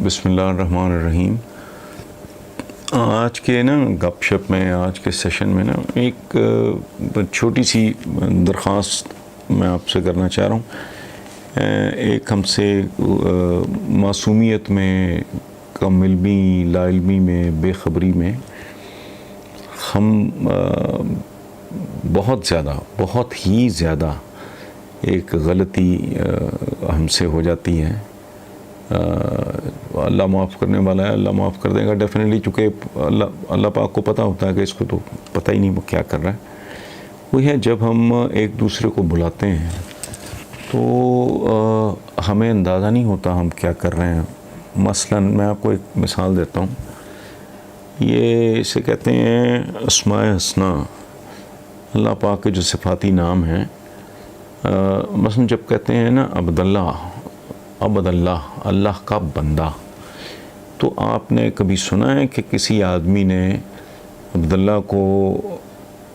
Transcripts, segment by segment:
بسم اللہ الرحمن الرحیم۔ آج کے گپ شپ میں، آج کے سیشن میں ایک چھوٹی سی درخواست میں آپ سے کرنا چاہ رہا ہوں۔ ایک ہم سے معصومیت میں، کم علمی، لا علمی میں، بے خبری میں ہم بہت ہی زیادہ ایک غلطی ہم سے ہو جاتی ہے۔ اللہ معاف کرنے والا ہے، اللہ معاف کر دے گا ڈیفینیٹلی، چونکہ اللہ پاک کو پتہ ہوتا ہے کہ اس کو تو پتہ ہی نہیں وہ کیا کر رہا ہے۔ وہ ہے جب ہم ایک دوسرے کو بلاتے ہیں تو ہمیں اندازہ نہیں ہوتا ہم کیا کر رہے ہیں۔ مثلا میں آپ کو ایک مثال دیتا ہوں، یہ اسے کہتے ہیں اسماء حسنہ، اللہ پاک کے جو صفاتی نام ہیں۔ مثلا جب کہتے ہیں عبد اللہ، اللہ کا بندہ، تو آپ نے کبھی سنا ہے کہ کسی آدمی نے عبداللہ کو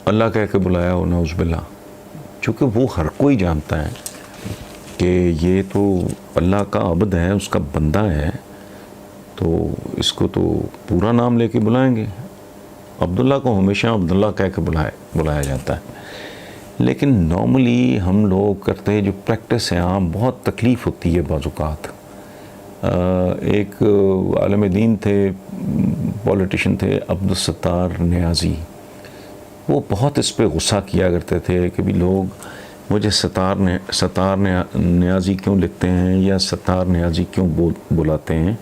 اللہ کہہ کے بلایا ہو؟ نعوذ باللہ۔ چونکہ وہ ہر کوئی جانتا ہے کہ یہ تو اللہ کا عبد ہے، اس کا بندہ ہے، تو اس کو تو پورا نام لے کے بلائیں گے۔ عبداللہ کو ہمیشہ عبداللہ کہہ کے بلایا جاتا ہے۔ لیکن نارملی ہم لوگ کرتے ہیں جو پریکٹس ہے عام، بہت تکلیف ہوتی ہے بعض اوقات۔ ایک عالم دین تھے، پولیٹیشن تھے، عبدالستار نیازی، وہ بہت اس پہ غصہ کیا کرتے تھے کہ بھی لوگ مجھے ستار نیازی کیوں لکھتے ہیں یا ستار نیازی کیوں بلاتے ہیں؟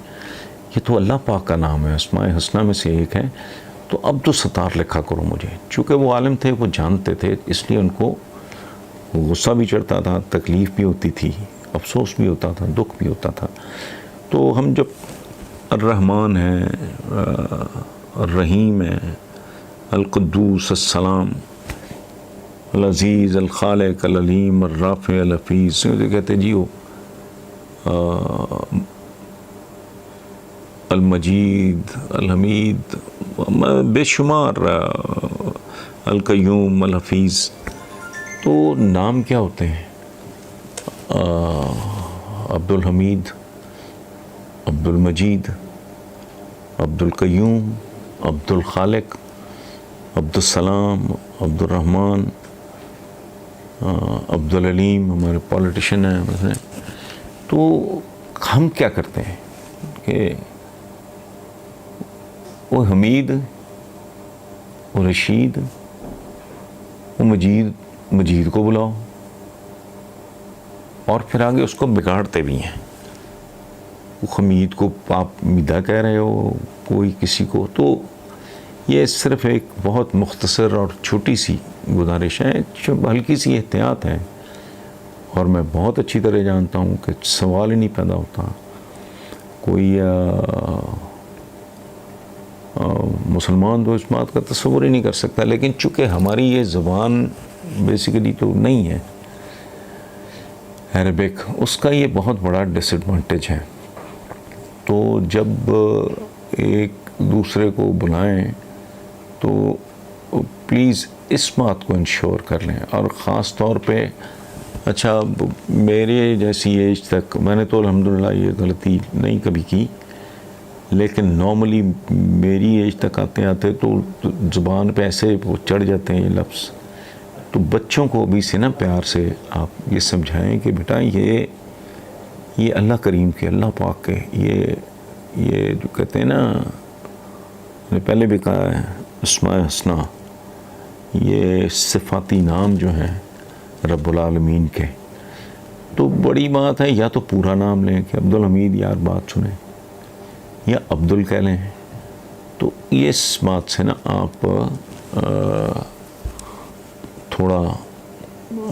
یہ تو اللہ پاک کا نام ہے، اسماء حسنہ میں سے ایک ہے، تو عبدالستار لکھا کرو مجھے۔ چونکہ وہ عالم تھے، وہ جانتے تھے، اس لیے ان کو غصہ بھی چڑھتا تھا، تکلیف بھی ہوتی تھی، افسوس بھی ہوتا تھا، دکھ بھی ہوتا تھا۔ تو ہم جب الرحمن ہے، الرحیم ہے، القدوس، السلام، العزیز، الخالق، العلیم، الرافع، الحفیظ، کہتے جی ہو المجید، الحمید، بے شمار، القیوم، الحفیظ، تو نام کیا ہوتے ہیں؟ عبد الحمید، عبد المجید، عبد القیوم، عبد الخالق، عبد السلام، عبد الرحمن، عبد العلیم، ہمارے پولیٹیشن ہیں مثلا۔ تو ہم کیا کرتے ہیں کہ وہ حمید، وہ رشید، وہ مجید کو بلاؤ، اور پھر آگے اس کو بگاڑتے بھی ہیں۔ وہ حمید کو آپ میدہ کہہ رہے ہو کوئی کسی کو، تو یہ صرف ایک بہت مختصر اور چھوٹی سی گزارش ہے، ہلکی سی احتیاط ہے، اور میں بہت اچھی طرح جانتا ہوں کہ سوال ہی نہیں پیدا ہوتا، کوئی مسلمان تو اس بات کا تصور ہی نہیں کر سکتا۔ لیکن چونکہ ہماری یہ زبان بیسیکلی تو نہیں ہے عربک، اس کا یہ بہت بڑا ڈس ایڈوانٹیج ہے۔ تو جب ایک دوسرے کو بلائیں تو پلیز اس بات کو انشور کر لیں، اور خاص طور پہ اچھا میرے جیسی ایج تک میں نے تو الحمدللہ یہ غلطی نہیں کبھی کی، لیکن نارملی میری ایج تک آتے آتے تو زبان پہ ایسے وہ چڑھ جاتے ہیں یہ لفظ۔ تو بچوں کو بھی سے پیار سے آپ یہ سمجھائیں کہ بیٹا یہ اللہ کریم کے، اللہ پاک کے، یہ جو کہتے ہیں میں نے پہلے بھی کہا ہے، اسماء حسنہ، یہ صفاتی نام جو ہیں رب العالمین کے، تو بڑی بات ہے یا تو پورا نام لیں کہ عبد الحمید، یار بات سنیں، یا عبدل کہہ لیں۔ تو یہ اس بات سے آپ تھوڑا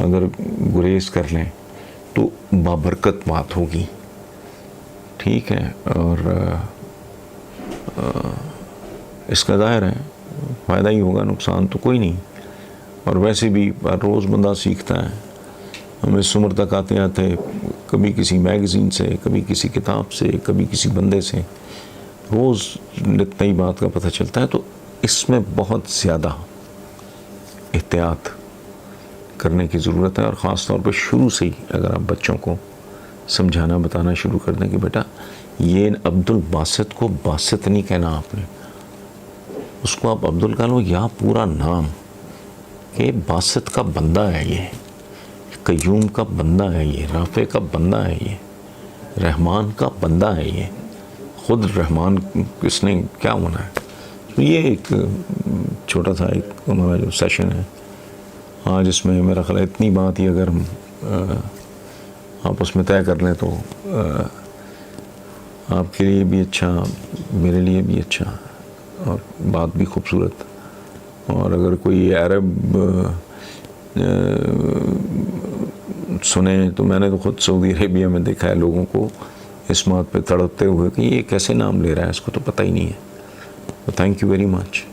اگر گریز کر لیں تو بابرکت بات ہوگی، ٹھیک ہے؟ اور اس کا ظاہر ہے فائدہ ہی ہوگا، نقصان تو کوئی نہیں۔ اور ویسے بھی روز بندہ سیکھتا ہے، ہم اس عمر تک آتے آتے کبھی کسی میگزین سے، کبھی کسی کتاب سے، کبھی کسی بندے سے، روز نئی بات کا پتہ چلتا ہے۔ تو اس میں بہت زیادہ احتیاط کرنے کی ضرورت ہے، اور خاص طور پہ شروع سے ہی اگر آپ بچوں کو سمجھانا بتانا شروع کر دیں کہ بیٹا یہ عبد الباسط کو باسط نہیں کہنا آپ نے، اس کو آپ عبد ال کہہ لو، یا پورا نام کہ باسط کا بندہ ہے یہ، قیوم کا بندہ ہے یہ، رافع کا بندہ ہے یہ، رحمان کا بندہ ہے یہ، خود رحمان کس نے کیا ہونا ہے. تو یہ ایک چھوٹا سا ایک ہمارا جو سیشن ہے آج، اس میں میرا خیال ہے اتنی بات ہی اگر ہم آپ اس میں طے کر لیں تو آپ کے لیے بھی اچھا، میرے لیے بھی اچھا، اور بات بھی خوبصورت. اور اگر کوئی عرب سنے تو میں نے تو خود سعودی عربیہ میں دیکھا ہے لوگوں کو اس بات پہ تڑپتے ہوئے کہ یہ کیسے نام لے رہا ہے، اس کو تو پتہ ہی نہیں ہے. تو تھینک یو ویری مچ.